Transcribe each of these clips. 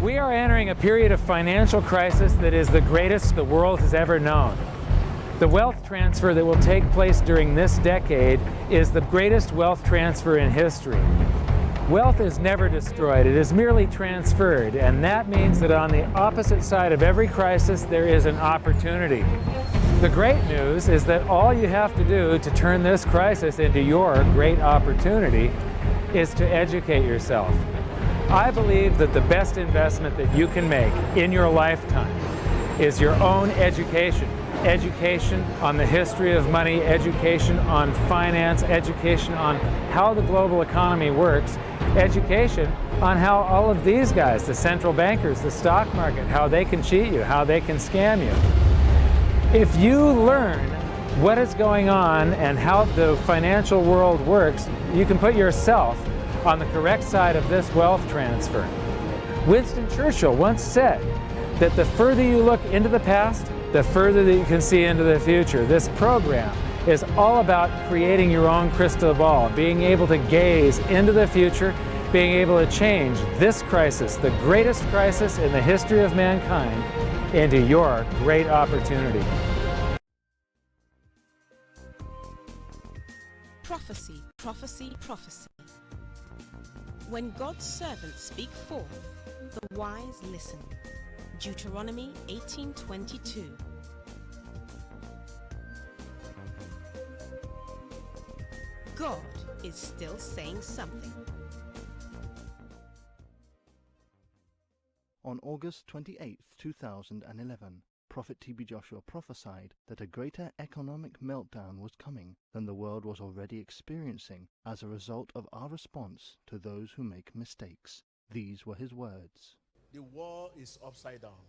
We are entering a period of financial crisis that is the greatest the world has ever known. The wealth transfer that will take place during this decade is the greatest wealth transfer in history. Wealth is never destroyed, it is merely transferred, and that means that on the opposite side of every crisis there is an opportunity. The great news is that all you have to do to turn this crisis into your great opportunity is to educate yourself. I believe that the best investment that you can make in your lifetime is your own education. Education on the history of money, education on finance, education on how the global economy works, education on how all of these guys, the central bankers, the stock market, how they can cheat you, how they can scam you. If you learn what is going on and how the financial world works, you can put yourself on the correct side of this wealth transfer. Winston Churchill once said that the further you look into the past, the further that you can see into the future. This program is all about creating your own crystal ball, being able to gaze into the future, being able to change this crisis, the greatest crisis in the history of mankind, into your great opportunity. Prophecy, prophecy, prophecy. When God's servants speak forth, the wise listen. Deuteronomy 18:22. God is still saying something. On August 28, 2011, Prophet T.B. Joshua prophesied that a greater economic meltdown was coming than the world was already experiencing as a result of our response to those who make mistakes. These were his words. The world is upside down.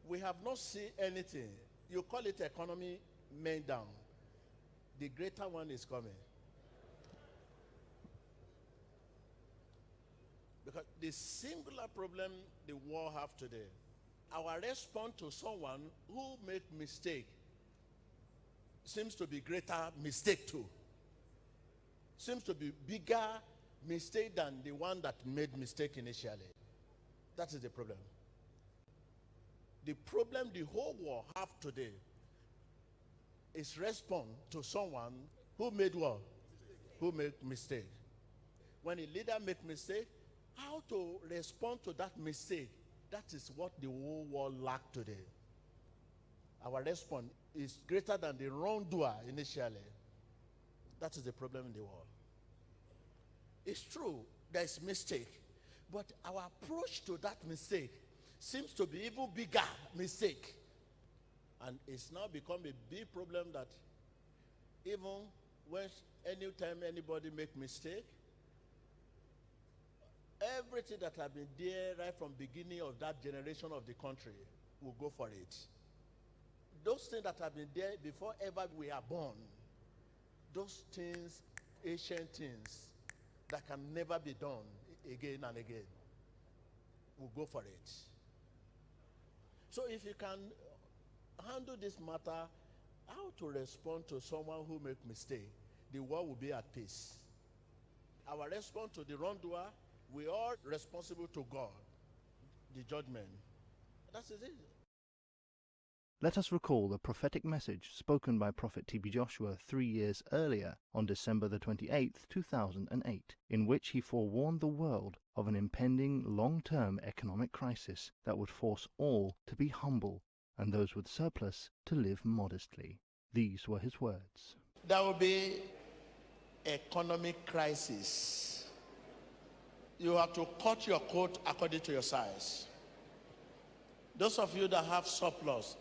We have not seen anything. You call it economy meltdown. The greater one is coming. Because the singular problem the world have today, our response to someone who make mistake seems to be greater mistake too. Seems to be bigger mistake than the one that made mistake initially. That is the problem. The problem the whole world have today is respond to someone who made what? Who made mistake. When a leader make mistake, how to respond to that mistake, that is what the whole world lack today. Our response is greater than the wrongdoer initially. That is the problem in the world. It's true, there is mistake, but our approach to that mistake seems to be even bigger mistake. And it's now become a big problem that even when anytime anybody make mistake, everything that have been there right from beginning of that generation of the country will go for it. Those things that have been there before ever we are born, those things, ancient things that can never be done again and again, will go for it. So if you can handle this matter, how to respond to someone who make mistake, the world will be at peace. Our response to the wrongdoer, we are responsible to God, the judgment. That's it. Let us recall the prophetic message spoken by Prophet T.B. Joshua 3 years earlier on December the 28th, 2008, in which he forewarned the world of an impending long-term economic crisis that would force all to be humble and those with surplus to live modestly. These were his words. There will be economic crisis. You have to cut your coat according to your size. Those of you that have surplus,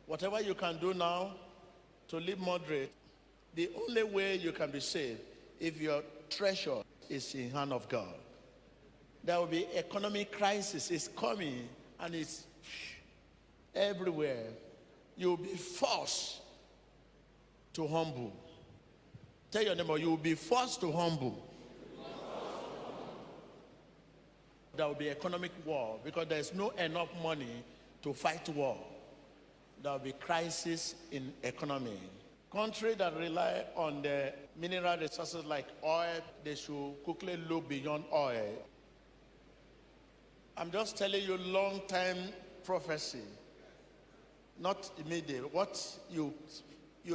whatever you can do now to live moderate, the only way you can be saved if your treasure is in the hand of God. There will be economic crisis. It's coming and it's everywhere. You'll be forced to humble. Tell your neighbor, you'll be forced to humble. There will be economic war because there's no enough money to fight war. There will be crisis in economy. Countries that rely on the mineral resources like oil, they should quickly look beyond oil. I'm just telling you long-time prophecy, not immediate. What you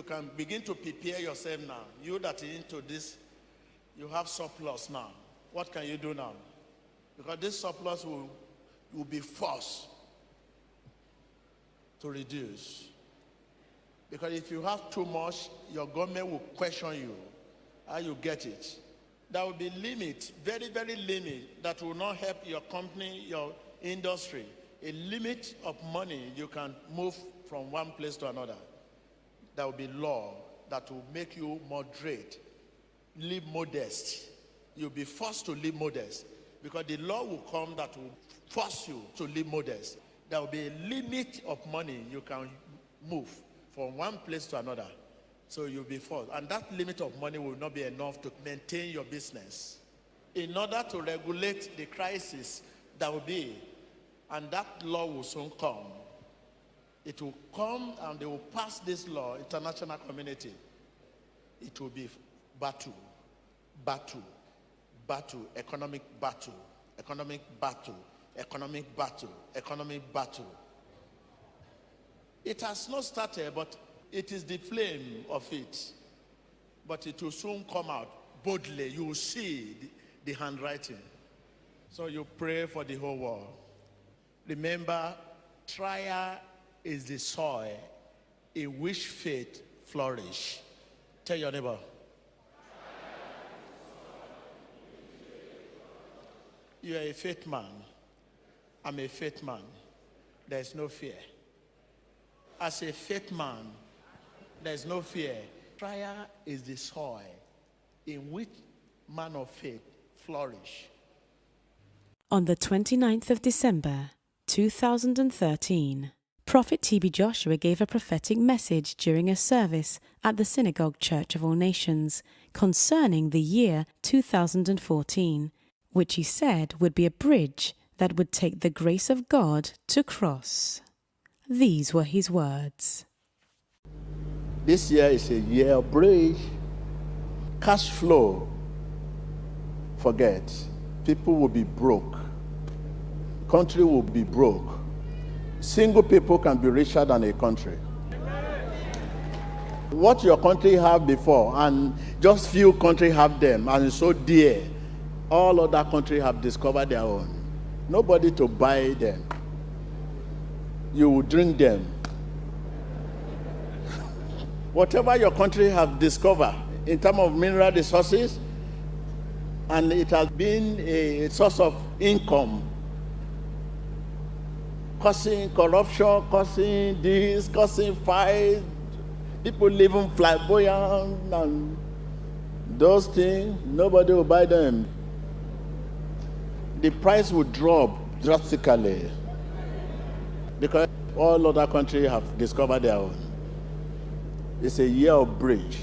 can begin to prepare yourself now. You that are into this, you have surplus now. What can you do now? Because this surplus will be forced to reduce. Because if you have too much, your government will question you how you get it. There will be limit, very, very limit, that will not help your company, your industry. A limit of money you can move from one place to another. There will be law that will make you moderate, live modest. You'll be forced to live modest because the law will come that will force you to live modest. There will be a limit of money you can move from one place to another. So you'll be forced. And that limit of money will not be enough to maintain your business. In order to regulate the crisis that will be, and that law will soon come. It will come and they will pass this law, international community. It will be battle, economic battle, economic battle, economic battle, economic battle. It has not started, but it is the flame of it. But it will soon come out boldly. You will see the handwriting. So you pray for the whole world. Remember, trial is the soil in which faith flourish. Tell your neighbor. You are a faith man. I'm a faith man. There is no fear. As a faith man, there is no fear. Trial is the soil in which man of faith flourish. On the 29th of December, 2013, Prophet T.B. Joshua gave a prophetic message during a service at the Synagogue Church of All Nations concerning the year 2014, which he said would be a bridge that would take the grace of God to cross. These were his words. This year is a year of bridge. Cash flow, forget. People will be broke. Country will be broke. Single people can be richer than a country. What your country have before, and just few countries have them, and it's so dear. All other countries have discovered their own. Nobody to buy them. You will drink them. Whatever your country have discovered in terms of mineral resources, and it has been a source of income, causing corruption, causing this, causing fight, people living flamboyant and those things, nobody will buy them. The price will drop drastically because all other countries have discovered their own. It's a year of bridge.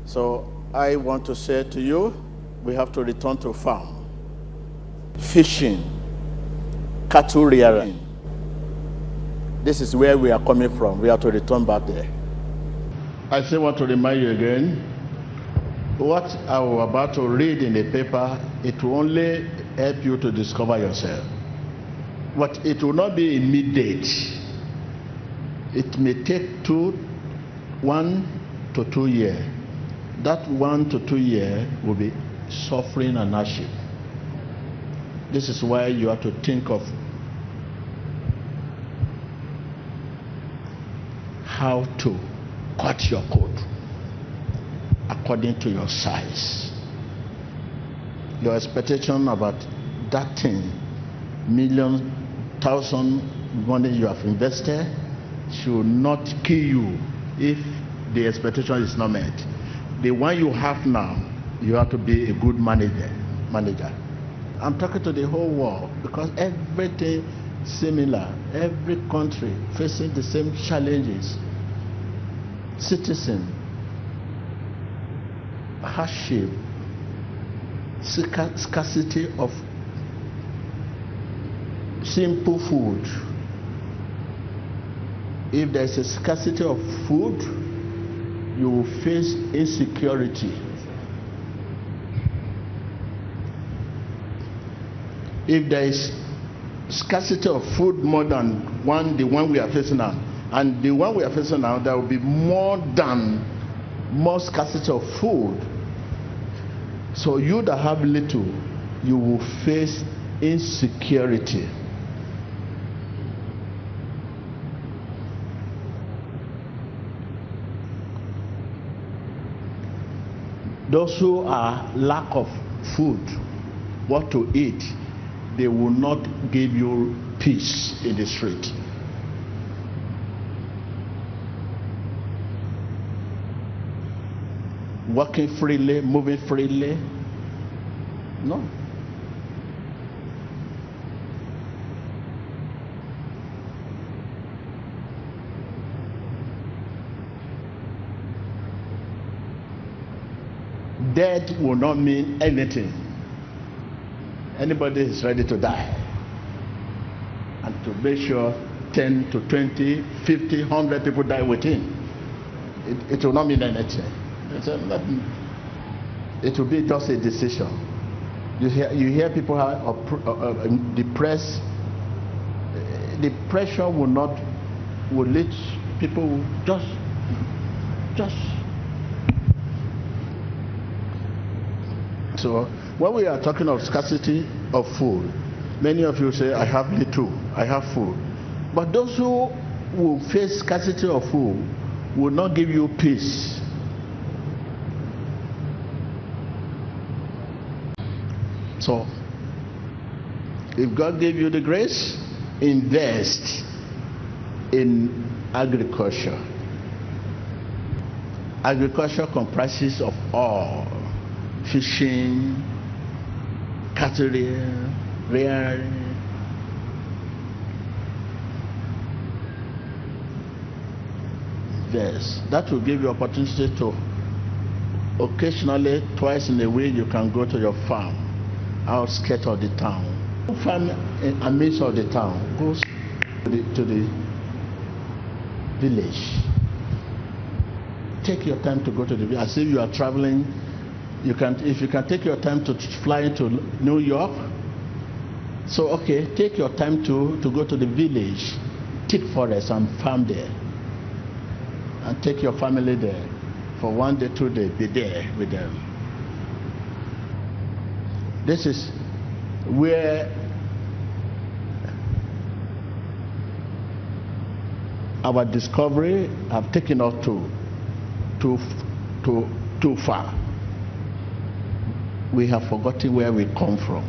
So I want to say to you, we have to return to farm, fishing, cattle rearing. This is where we are coming from. We have to return back there. I still want to remind you again, what I was about to read in the paper, it will only help you to discover yourself. But it will not be immediate. It may take 1 to 2 years. That 1 to 2 years will be suffering and hardship. This is why you have to think of how to cut your coat according to your size. Your expectation about that thing, million, thousand money you have invested, should not kill you if the expectation is not met. The one you have now, you have to be a good manager. I'm talking to the whole world because everything similar, every country facing the same challenges. Citizen, hardship, scarcity of simple food. If there is a scarcity of food, you will face insecurity. If there is scarcity of food more than the one we are facing now. And the one we are facing now, there will be more scarcity of food. So you that have little, you will face insecurity. Those who are lack of food, what to eat, they will not give you peace in the street. Walking freely, moving freely, no. Death will not mean anything. Anybody is ready to die. And to make sure 10 to 20, 50, 100 people die with him, it will not mean anything. It will be just a decision. You hear people are depressed. Depression will lead people just. So when we are talking of scarcity of food, many of you say, I have little, I have food. But those who will face scarcity of food will not give you peace. So, if God gave you the grace, invest in agriculture. Agriculture comprises of all: fishing, cattle rearing, yes, that will give you opportunity to occasionally, twice in a week, you can go to your farm, outskirts of the town. Farm in the midst of the town, goes to the village. Take your time to go to the village. As if you are traveling, if you can take your time to fly to New York, so okay, take your time to go to the village, thick forest, and farm there. And take your family there for 1 day, 2 days, be there with them. This is where our discovery have taken us too far. We have forgotten where we come from.